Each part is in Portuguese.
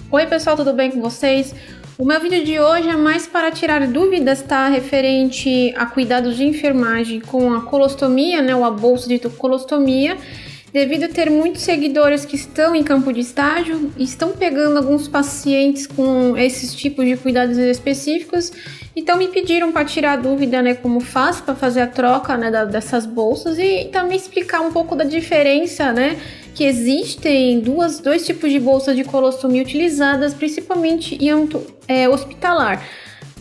Oi pessoal, tudo bem com vocês? O meu vídeo de hoje é mais para tirar dúvidas, tá? Referente a cuidados de enfermagem com a colostomia, né? Ou a bolsa de colostomia, devido a ter muitos seguidores que estão em campo de estágio e estão pegando alguns pacientes com esses tipos de cuidados específicos. Então me pediram para tirar a dúvida, né? Como faz para fazer a troca, né, dessas bolsas e também explicar um pouco da diferença, né? Que existem dois tipos de bolsas de colostomia utilizadas, principalmente em âmbito hospitalar.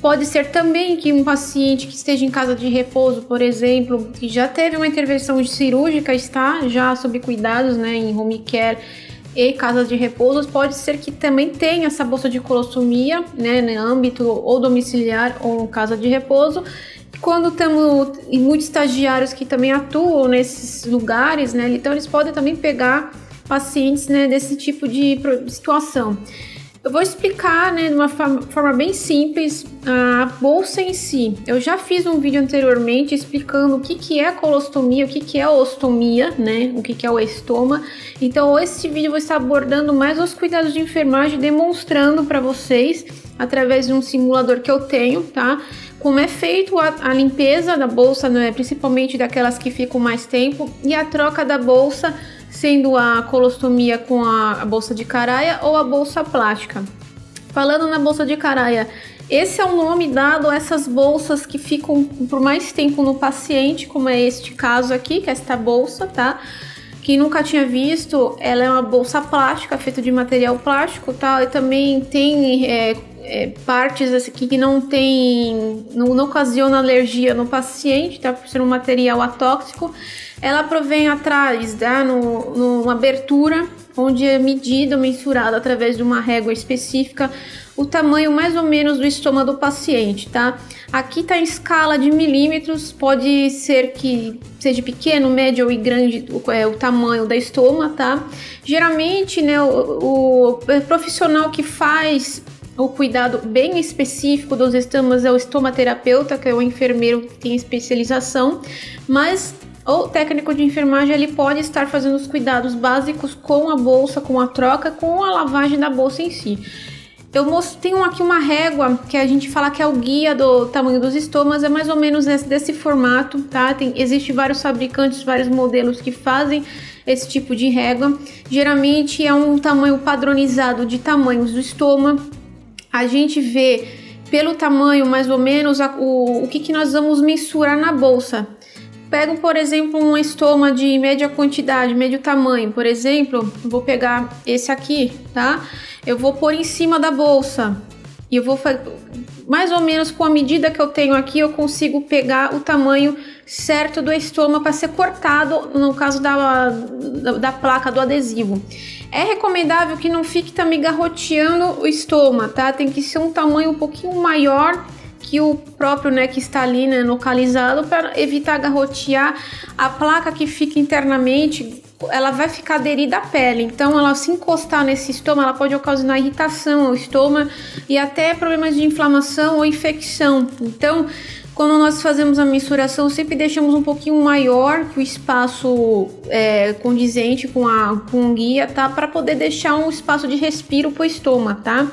Pode ser também que um paciente que esteja em casa de repouso, por exemplo, que já teve uma intervenção cirúrgica, está já sob cuidados, né, em home care e casas de repouso, pode ser que também tenha essa bolsa de colostomia, né, no âmbito ou domiciliar ou casa de repouso. Quando temos muitos estagiários que também atuam nesses lugares, né, então eles podem também pegar pacientes, né, desse tipo de situação. Eu vou explicar, né, de uma forma bem simples a bolsa em si. Eu já fiz um vídeo anteriormente explicando o que é a colostomia, o que é a ostomia, né, o que é o estoma. Então, esse vídeo eu vou estar abordando mais os cuidados de enfermagem, demonstrando para vocês, através de um simulador que eu tenho, tá? Como é feito a limpeza da bolsa, né, principalmente daquelas que ficam mais tempo, e a troca da bolsa, sendo a colostomia com a bolsa de Caraia ou a bolsa plástica. Falando na bolsa de Caraia, esse é o nome dado a essas bolsas que ficam por mais tempo no paciente, como é este caso aqui, que é esta bolsa, tá? Quem nunca tinha visto, ela é uma bolsa plástica, feita de material plástico, tá? E também tem partes assim, que não ocasiona alergia no paciente, tá? Por ser um material atóxico. Ela provém atrás, tá? Numa abertura, onde é medido, mensurado através de uma régua específica, o tamanho mais ou menos do estômago do paciente, tá? Aqui tá em escala de milímetros, pode ser que seja pequeno, médio ou grande o tamanho da estoma, tá? Geralmente, né, o profissional que faz o cuidado bem específico dos estomas é o estomaterapeuta, que é o enfermeiro que tem especialização, mas o técnico de enfermagem ele pode estar fazendo os cuidados básicos com a bolsa, com a troca, com a lavagem da bolsa em si. Eu tenho aqui uma régua que a gente fala que é o guia do tamanho dos estomas, é mais ou menos desse formato, tá? Existe vários fabricantes, vários modelos que fazem esse tipo de régua. Geralmente é um tamanho padronizado de tamanhos do estômago. A gente vê pelo tamanho mais ou menos o que nós vamos mensurar na bolsa. Pego, por exemplo, um estoma de média quantidade, médio tamanho, por exemplo, vou pegar esse aqui, tá? Eu vou pôr em cima da bolsa e eu vou mais ou menos com a medida que eu tenho aqui, eu consigo pegar o tamanho certo do estômago para ser cortado no caso da placa do adesivo. É recomendável que não fique também garroteando o estômago, tá? Tem que ser um tamanho um pouquinho maior que o próprio, né, que está ali, né, localizado, para evitar garrotear. A placa que fica internamente, ela vai ficar aderida à pele, então ela se encostar nesse estômago, ela pode ocasionar irritação ao estômago e até problemas de inflamação ou infecção. Então, quando nós fazemos a mensuração, sempre deixamos um pouquinho maior que o espaço condizente com o guia, tá? Para poder deixar um espaço de respiro para o estômago, tá?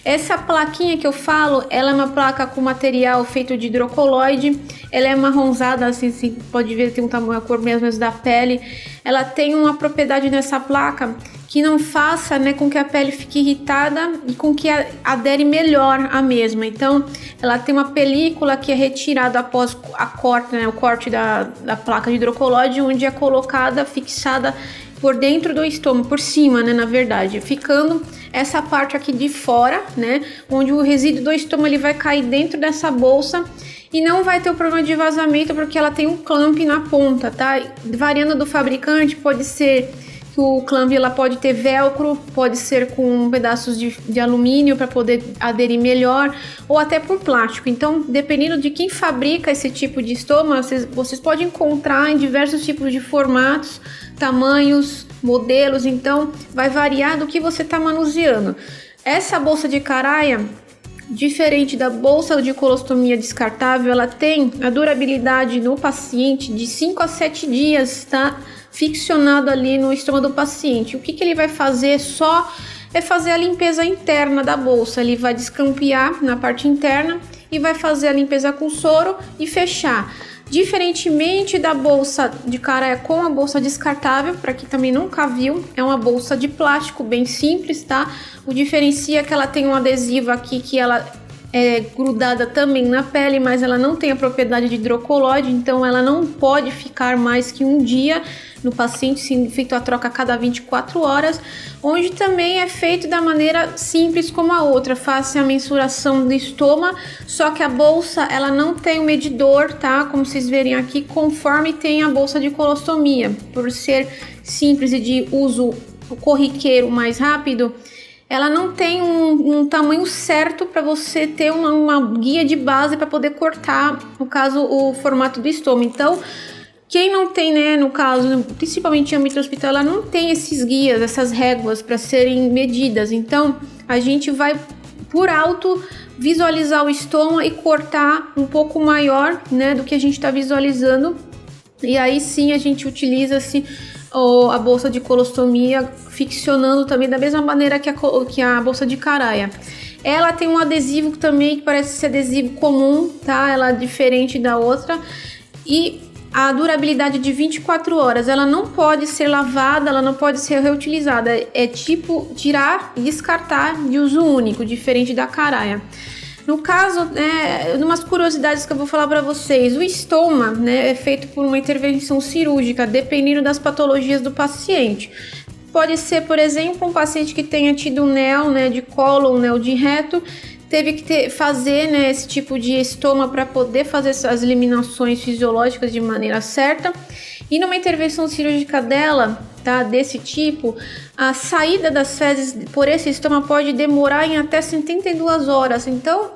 Essa plaquinha que eu falo, ela é uma placa com material feito de hidrocoloide. Ela é marronzada, assim, pode ver, tem um tamanho, a cor mesmo da pele. Ela tem uma propriedade nessa placa que não faça, né, com que a pele fique irritada e com que adere melhor a mesma. Então, ela tem uma película que é retirada após o corte da placa de hidrocoloide, onde é colocada, fixada por dentro do estômago, por cima, né, na verdade, ficando essa parte aqui de fora, né, onde o resíduo do estômago ele vai cair dentro dessa bolsa e não vai ter o problema de vazamento porque ela tem um clamp na ponta, tá? Variando do fabricante, pode ser que o clamp ela pode ter velcro, pode ser com pedaços de alumínio para poder aderir melhor, ou até por plástico. Então, dependendo de quem fabrica esse tipo de estômago, vocês podem encontrar em diversos tipos de formatos, tamanhos, modelos, então vai variar do que você está manuseando. Essa bolsa de Caraia, diferente da bolsa de colostomia descartável, ela tem a durabilidade no paciente de 5 a 7 dias, tá? Ficcionado ali no estômago do paciente. O que ele vai fazer? Só é fazer a limpeza interna da bolsa. Ele vai descampear na parte interna e vai fazer a limpeza com soro e fechar. Diferentemente da bolsa de Caraia com a bolsa descartável, para quem também nunca viu, é uma bolsa de plástico bem simples, tá? O diferencia é que ela tem um adesivo aqui que ela é grudada também na pele, mas ela não tem a propriedade de hidrocolóide, então ela não pode ficar mais que um dia no paciente, sendo feito a troca a cada 24 horas, onde também é feito da maneira simples como a outra, faz a mensuração do estômago, só que a bolsa ela não tem um medidor, tá? Como vocês verem aqui, conforme tem a bolsa de colostomia, por ser simples e de uso corriqueiro mais rápido, ela não tem um tamanho certo para você ter uma guia de base para poder cortar, no caso, o formato do estômago. Então, quem não tem, né, no caso, principalmente em âmbito hospitalar, não tem esses guias, essas réguas para serem medidas. Então, a gente vai, por alto, visualizar o estômago e cortar um pouco maior, né, do que a gente está visualizando. E aí sim a gente utiliza-se a bolsa de colostomia, ficcionando também da mesma maneira que a bolsa de Caraia. Ela tem um adesivo também que parece ser adesivo comum, tá? Ela é diferente da outra. E a durabilidade de 24 horas, ela não pode ser lavada, ela não pode ser reutilizada. É tipo tirar e descartar de uso único, diferente da Caraia. No caso, umas curiosidades que eu vou falar para vocês, o estoma, né, é feito por uma intervenção cirúrgica, dependendo das patologias do paciente. Pode ser, por exemplo, um paciente que tenha tido um NEL, né, de cólon, NEL de reto, teve que fazer, né, esse tipo de estoma para poder fazer as eliminações fisiológicas de maneira certa. E numa intervenção cirúrgica dela, tá, desse tipo, a saída das fezes por esse estômago pode demorar em até 72 horas. Então,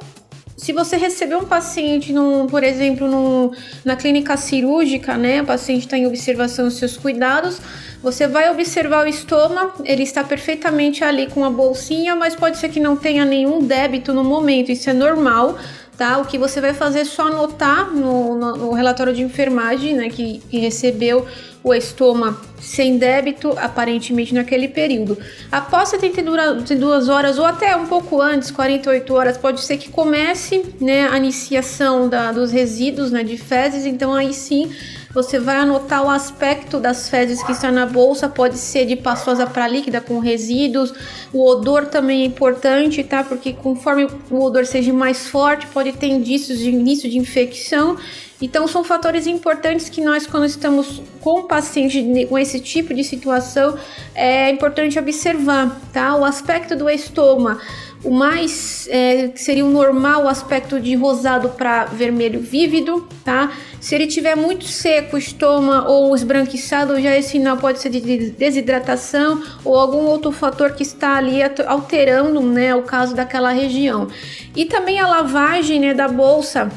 se você receber um paciente, por exemplo, na clínica cirúrgica, né, o paciente está em observação dos seus cuidados, você vai observar o estômago, ele está perfeitamente ali com a bolsinha, mas pode ser que não tenha nenhum débito no momento, isso é normal. Tá? O que você vai fazer é só anotar no relatório de enfermagem, né, que recebeu o estômago sem débito, aparentemente naquele período. Após 72 horas ou até um pouco antes, 48 horas, pode ser que comece, né, a iniciação dos resíduos, né, de fezes, então aí sim você vai anotar o aspecto das fezes que está na bolsa, pode ser de pastosa para líquida com resíduos. O odor também é importante, tá? Porque conforme o odor seja mais forte, pode ter indícios de início de infecção. Então são fatores importantes que nós, quando estamos com o paciente com esse tipo de situação, é importante observar, tá? O aspecto do estômago, o mais que seria o normal, o aspecto de rosado para vermelho vívido, tá? Se ele tiver muito seco o estômago ou esbranquiçado, já esse sinal pode ser de desidratação ou algum outro fator que está ali alterando, né, o caso daquela região. E também a lavagem, né, da bolsa.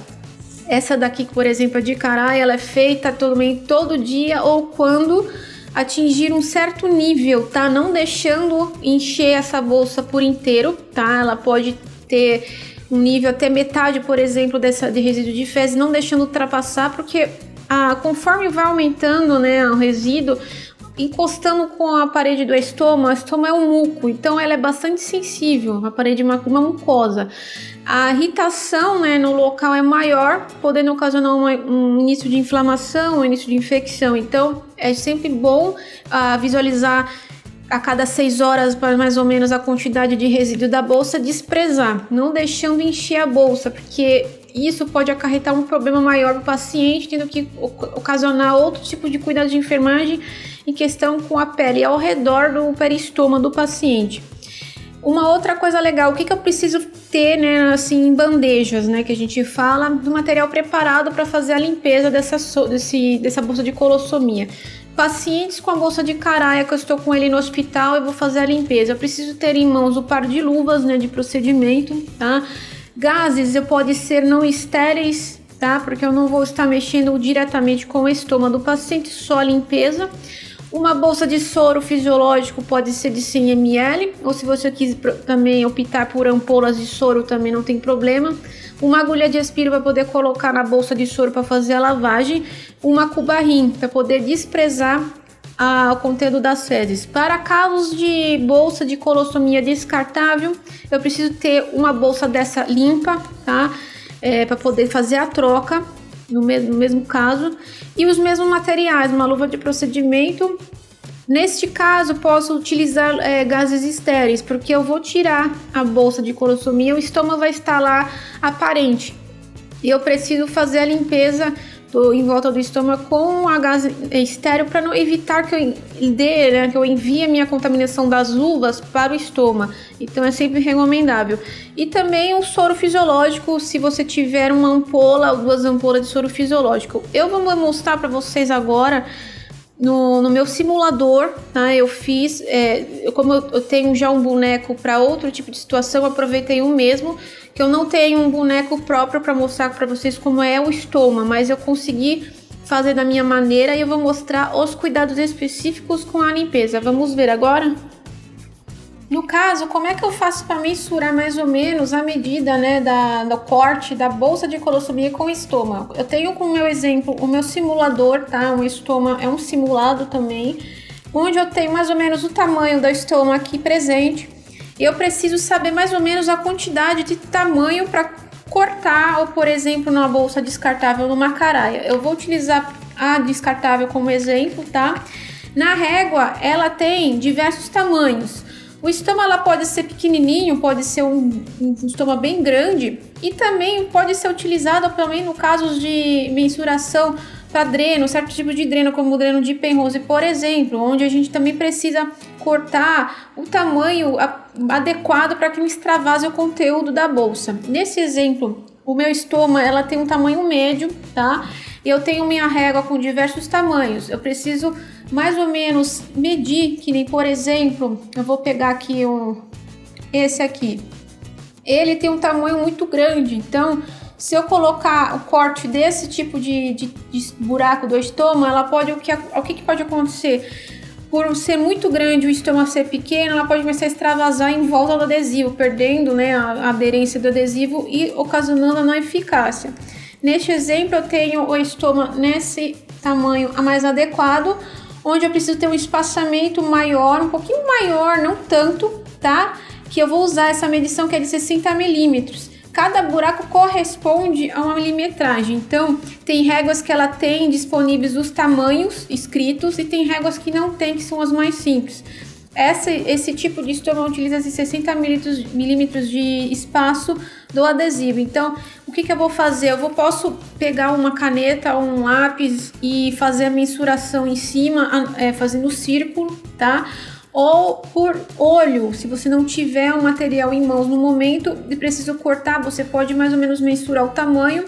Essa daqui, por exemplo, a de Caraia, ela é feita também todo dia ou quando atingir um certo nível, tá? Não deixando encher essa bolsa por inteiro, tá? Ela pode ter um nível até metade, por exemplo, de resíduo de fezes, não deixando ultrapassar, porque conforme vai aumentando, né, o resíduo, encostando com a parede do estômago, o estômago é um muco, então ela é bastante sensível, a parede é uma mucosa. A irritação, né, no local é maior, podendo ocasionar um início de inflamação, um início de infecção. Então, é sempre bom visualizar a cada 6 horas, mais ou menos, a quantidade de resíduo da bolsa, desprezar, não deixando encher a bolsa, porque isso pode acarretar um problema maior para o paciente, tendo que ocasionar outro tipo de cuidado de enfermagem em questão com a pele ao redor do peristoma do paciente. Uma outra coisa legal, o que eu preciso ter, né, assim, em bandejas, né, que a gente fala do material preparado para fazer a limpeza dessa bolsa de colostomia. Pacientes com a bolsa de Caraia, que eu estou com ele no hospital, eu vou fazer a limpeza. Eu preciso ter em mãos o par de luvas, né, de procedimento, tá? Gases pode ser não estéreis, tá? Porque eu não vou estar mexendo diretamente com o estômago do paciente, só a limpeza. Uma bolsa de soro fisiológico pode ser de 100 ml, ou se você quiser também optar por ampolas de soro, também não tem problema. Uma agulha de aspiro para poder colocar na bolsa de soro para fazer a lavagem. Uma cubarrim para poder desprezar o conteúdo das fezes. Para casos de bolsa de colostomia descartável, eu preciso ter uma bolsa dessa limpa, tá? Para poder fazer a troca no mesmo caso. E os mesmos materiais, uma luva de procedimento. Neste caso, posso utilizar gases estéreis, porque eu vou tirar a bolsa de colostomia, o estômago vai estar lá aparente. E eu preciso fazer a limpeza em volta do estômago com a gás estéreo para não evitar que eu envie a minha contaminação das luvas para o estômago. Então é sempre recomendável. E também o soro fisiológico, se você tiver uma ampola ou 2 ampolas de soro fisiológico. Eu vou mostrar para vocês agora no meu simulador, tá? Eu fiz, como eu tenho já um boneco para outro tipo de situação, eu aproveitei o mesmo, que eu não tenho um boneco próprio para mostrar para vocês como é o estômago, mas eu consegui fazer da minha maneira e eu vou mostrar os cuidados específicos com a limpeza. Vamos ver agora? No caso, como é que eu faço para mensurar mais ou menos a medida, né, do corte da bolsa de colostomia com o estômago? Eu tenho como meu exemplo o meu simulador, tá? O estômago é um simulado também, onde eu tenho mais ou menos o tamanho do estômago aqui presente. E eu preciso saber mais ou menos a quantidade de tamanho para cortar, ou por exemplo, numa bolsa descartável numa caraia. Eu vou utilizar a descartável como exemplo, tá? Na régua, ela tem diversos tamanhos. O estômago ela pode ser pequenininho, pode ser um estômago bem grande e também pode ser utilizado também no caso de mensuração para dreno, certo tipo de dreno, como o dreno de Penrose, por exemplo, onde a gente também precisa cortar o tamanho adequado para que não extravase o conteúdo da bolsa. Nesse exemplo, o meu estômago ela tem um tamanho médio, tá? E eu tenho minha régua com diversos tamanhos. Eu preciso mais ou menos medir, que nem por exemplo, eu vou pegar aqui esse aqui. Ele tem um tamanho muito grande, então se eu colocar o corte desse tipo de buraco do estômago, o que pode acontecer? Por ser muito grande o estômago ser pequeno, ela pode começar a extravasar em volta do adesivo, perdendo, né, a aderência do adesivo e ocasionando a não eficácia. Neste exemplo, eu tenho o estômago nesse tamanho mais adequado, onde eu preciso ter um espaçamento maior, um pouquinho maior, não tanto, tá? Que eu vou usar essa medição que é de 60 milímetros. Cada buraco corresponde a uma milimetragem, então tem réguas que ela tem disponíveis os tamanhos escritos e tem réguas que não tem, que são as mais simples. Esse tipo de estômago utiliza esses 60 milímetros de espaço do adesivo. Então, o que eu vou fazer? Posso pegar uma caneta ou um lápis e fazer a mensuração em cima, fazendo círculo, tá? Ou por olho, se você não tiver o material em mãos no momento e precisa cortar, você pode mais ou menos mensurar o tamanho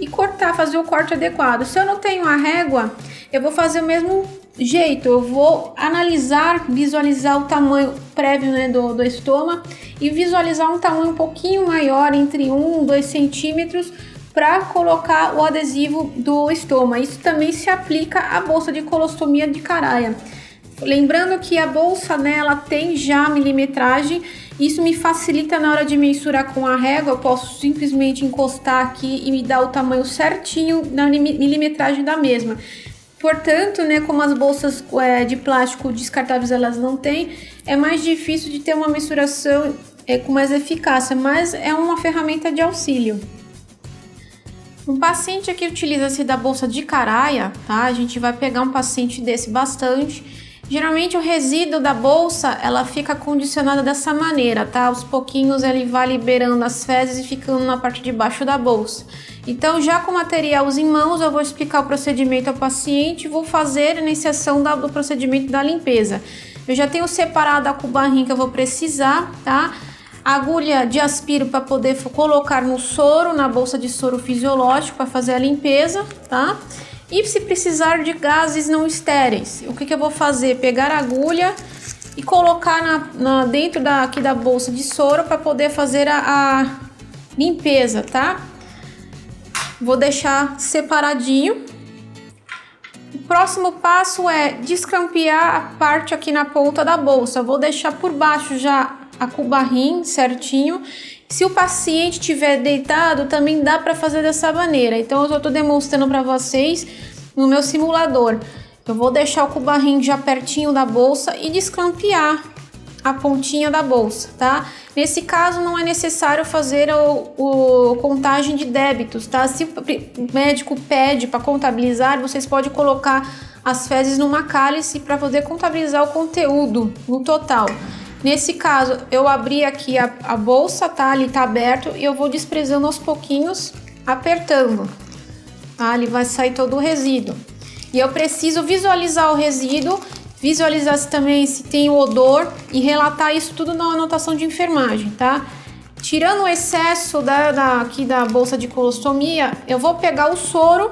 e cortar, fazer o corte adequado. Se eu não tenho a régua, eu vou fazer o mesmo jeito, eu vou analisar, visualizar o tamanho prévio, né, do estômago e visualizar um tamanho um pouquinho maior, entre 1 e 2 centímetros, para colocar o adesivo do estômago. Isso também se aplica à bolsa de colostomia de caraia. Lembrando que a bolsa, né, ela tem já milimetragem, isso me facilita na hora de mensurar com a régua. Eu posso simplesmente encostar aqui e me dar o tamanho certinho na milimetragem da mesma. Portanto, né, como as bolsas de plástico descartáveis elas não têm, é mais difícil de ter uma mensuração com mais eficácia, mas é uma ferramenta de auxílio. Um paciente aqui utiliza-se da bolsa de caraia, tá? A gente vai pegar um paciente desse bastante. Geralmente o resíduo da bolsa, ela fica condicionada dessa maneira, tá? Aos pouquinhos ele vai liberando as fezes e ficando na parte de baixo da bolsa. Então, já com materiais em mãos, eu vou explicar o procedimento ao paciente e vou fazer a iniciação do procedimento da limpeza. Eu já tenho separado a cubarrinha que eu vou precisar, tá? A agulha de aspiro para poder colocar no soro, na bolsa de soro fisiológico para fazer a limpeza, tá? E se precisar de gases não estéreis, o que eu vou fazer? Pegar a agulha e colocar dentro aqui da bolsa de soro para poder fazer a limpeza, tá? Vou deixar separadinho. O próximo passo é descampear a parte aqui na ponta da bolsa. Eu vou deixar por baixo já a cubarrinha certinho. Se o paciente estiver deitado, também dá para fazer dessa maneira. Então, eu estou demonstrando para vocês no meu simulador. Eu vou deixar o cubarrim já pertinho da bolsa e desclampear a pontinha da bolsa, tá? Nesse caso não é necessário fazer o contagem de débitos, tá? Se o médico pede para contabilizar, vocês podem colocar as fezes numa cálice para poder contabilizar o conteúdo no total. Nesse caso, eu abri aqui a bolsa, tá? Ali tá aberto e eu vou desprezando aos pouquinhos, apertando. Tá? Ali vai sair todo o resíduo. E eu preciso visualizar o resíduo, visualizar também se tem o odor e relatar isso tudo na anotação de enfermagem, tá? Tirando o excesso aqui da bolsa de colostomia, eu vou pegar o soro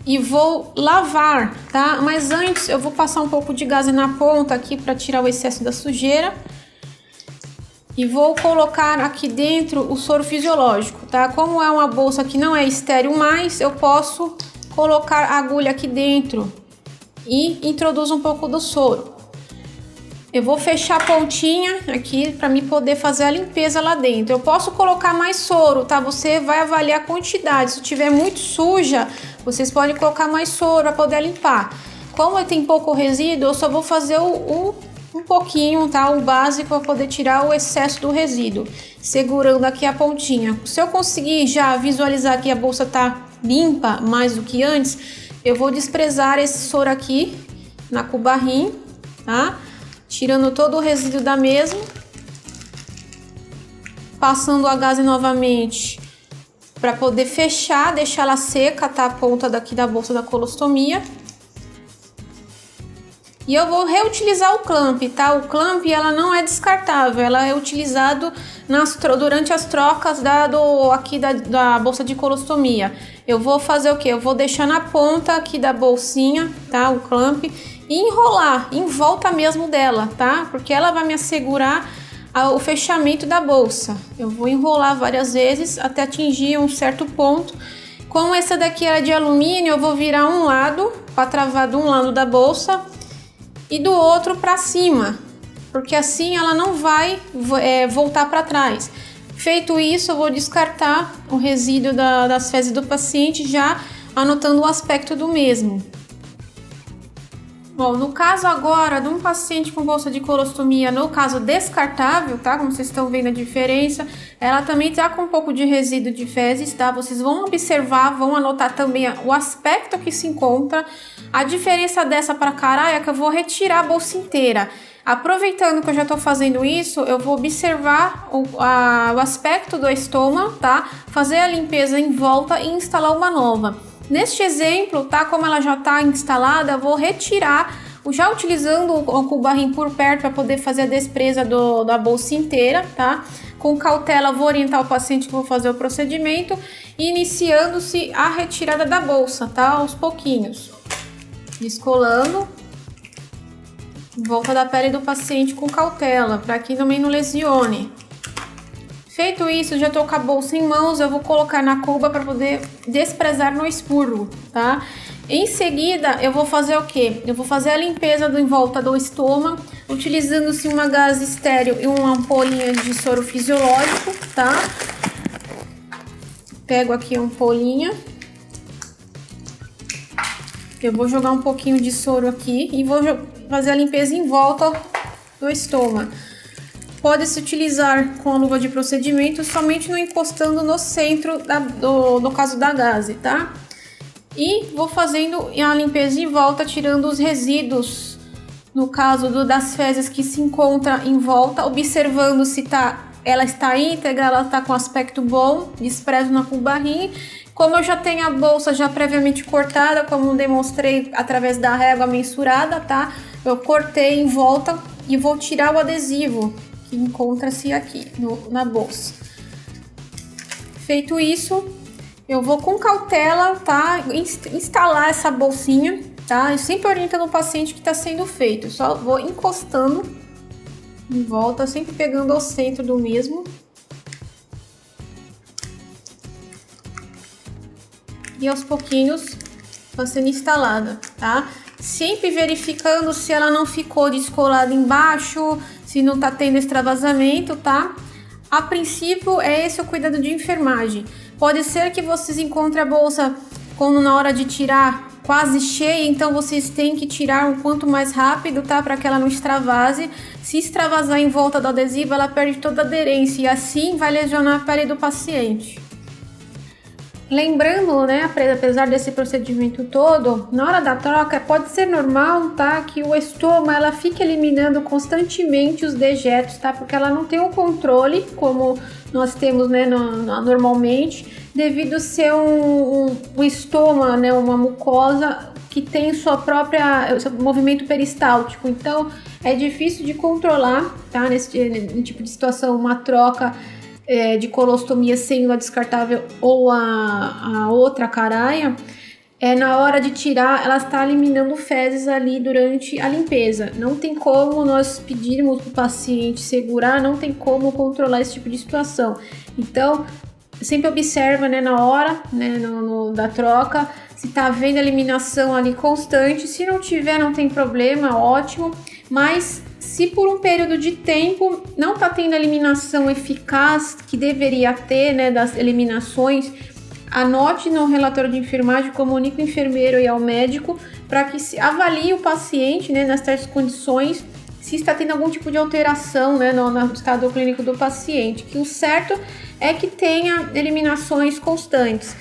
e vou lavar, tá? Mas antes eu vou passar um pouco de gaze na ponta aqui para tirar o excesso da sujeira. E vou colocar aqui dentro o soro fisiológico, tá? Como é uma bolsa que não é estéril mais, eu posso colocar a agulha aqui dentro e introduz um pouco do soro. Eu vou fechar a pontinha aqui para mim poder fazer a limpeza lá dentro. Eu posso colocar mais soro, tá? Você vai avaliar a quantidade. Se tiver muito suja, vocês podem colocar mais soro para poder limpar. Como tem pouco resíduo, eu só vou fazer um pouquinho, tá? O básico para poder tirar o excesso do resíduo, segurando aqui a pontinha. Se eu conseguir já visualizar que a bolsa tá limpa mais do que antes, eu vou desprezar esse soro aqui na cubarrim, tá? Tirando todo o resíduo da mesma, passando a gaze novamente para poder fechar, deixar ela seca, tá? A ponta daqui da bolsa da colostomia. E eu vou reutilizar o clamp, tá? O clamp, ela não é descartável, ela é utilizado durante as trocas aqui da bolsa de colostomia. Eu vou fazer o que? Eu vou deixar na ponta aqui da bolsinha, tá? O clamp e enrolar em volta mesmo dela, tá? Porque ela vai me assegurar o fechamento da bolsa. Eu vou enrolar várias vezes até atingir um certo ponto. Como essa daqui era de alumínio, eu vou virar um lado para travar de um lado da bolsa e do outro para cima, porque assim ela não vai voltar para trás. Feito isso, eu vou descartar o resíduo das fezes do paciente, já anotando o aspecto do mesmo. Bom, no caso agora de um paciente com bolsa de colostomia, no caso descartável, tá? Como vocês estão vendo a diferença, ela também tá com um pouco de resíduo de fezes, tá? Vocês vão observar, vão anotar também o aspecto que se encontra. A diferença dessa para cá é que eu vou retirar a bolsa inteira. Aproveitando que eu já tô fazendo isso, eu vou observar o aspecto do estômago, tá? Fazer a limpeza em volta e instalar uma nova. Neste exemplo, tá? Como ela já está instalada, eu vou retirar, já utilizando o cubarrim por perto para poder fazer a despreza da bolsa inteira, tá? Com cautela, vou orientar o paciente que vou fazer o procedimento, iniciando-se a retirada da bolsa, tá? Aos pouquinhos. Descolando em volta da pele do paciente com cautela, para que também não lesione. Feito isso, já tô com a bolsa em mãos, eu vou colocar na cuba para poder desprezar no expurgo, tá? Em seguida, eu vou fazer o quê? Eu vou fazer a limpeza em volta do estômago, utilizando-se uma gaze estéril e uma ampolinha de soro fisiológico, tá? Pego aqui a ampolinha. Eu vou jogar um pouquinho de soro aqui e vou fazer a limpeza em volta do estômago. Pode-se utilizar com a luva de procedimento somente não encostando no centro no caso da gaze, tá? E vou fazendo a limpeza em volta, tirando os resíduos, no caso das fezes que se encontra em volta, observando se ela está íntegra, ela está com aspecto bom, desprezo na cubarrim. Como eu já tenho a bolsa já previamente cortada, como demonstrei através da régua mensurada, tá? Eu cortei em volta e vou tirar o adesivo que encontra-se aqui na bolsa. Feito isso, eu vou com cautela, tá? Instalar essa bolsinha, tá? Eu sempre orientando o paciente que está sendo feito. Só vou encostando em volta, sempre pegando ao centro do mesmo. E aos pouquinhos vai sendo instalada, tá? Sempre verificando se ela não ficou descolada embaixo, se não tá tendo extravasamento, tá? A princípio é esse o cuidado de enfermagem. Pode ser que vocês encontrem a bolsa quando na hora de tirar quase cheia, então vocês têm que tirar o quanto mais rápido, tá? Para que ela não extravase. Se extravasar em volta do adesivo, ela perde toda a aderência e assim vai lesionar a pele do paciente. Lembrando, né, apesar desse procedimento todo, na hora da troca pode ser normal, tá, que o estômago ela fique eliminando constantemente os dejetos, tá, porque ela não tem o controle como nós temos, né, normalmente, devido ser um estômago, né, uma mucosa que tem seu movimento peristáltico, então é difícil de controlar, tá, nesse tipo de situação, uma troca de colostomia sem a descartável ou a outra caraia, na hora de tirar, ela está eliminando fezes ali durante a limpeza. Não tem como nós pedirmos para o paciente segurar, não tem como controlar esse tipo de situação. Então, sempre observa, né, na hora, né, da troca, se está havendo eliminação ali constante. Se não tiver, não tem problema, ótimo. Mas se por um período de tempo não está tendo a eliminação eficaz que deveria ter, né, das eliminações, anote no relatório de enfermagem, comunique ao enfermeiro e ao médico para que se avalie o paciente, né, nessas condições, se está tendo algum tipo de alteração, né, no estado clínico do paciente, que o certo é que tenha eliminações constantes.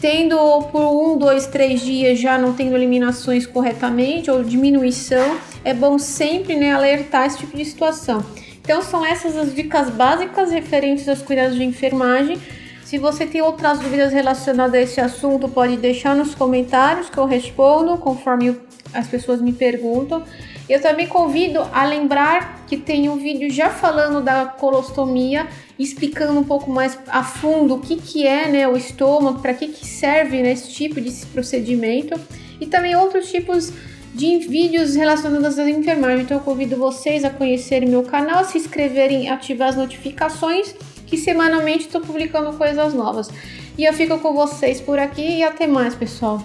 Tendo por 1, 2, 3 dias já não tendo eliminações corretamente ou diminuição, é bom sempre, né, alertar esse tipo de situação. Então são essas as dicas básicas referentes aos cuidados de enfermagem. Se você tem outras dúvidas relacionadas a esse assunto, pode deixar nos comentários que eu respondo conforme as pessoas me perguntam. Eu também convido a lembrar que tem um vídeo já falando da colostomia, explicando um pouco mais a fundo o que é, né, o estômago, para que serve, né, esse tipo de procedimento, e também outros tipos de vídeos relacionados à enfermagem. Então eu convido vocês a conhecerem meu canal, se inscreverem, ativar as notificações, que semanalmente estou publicando coisas novas. E eu fico com vocês por aqui e até mais, pessoal.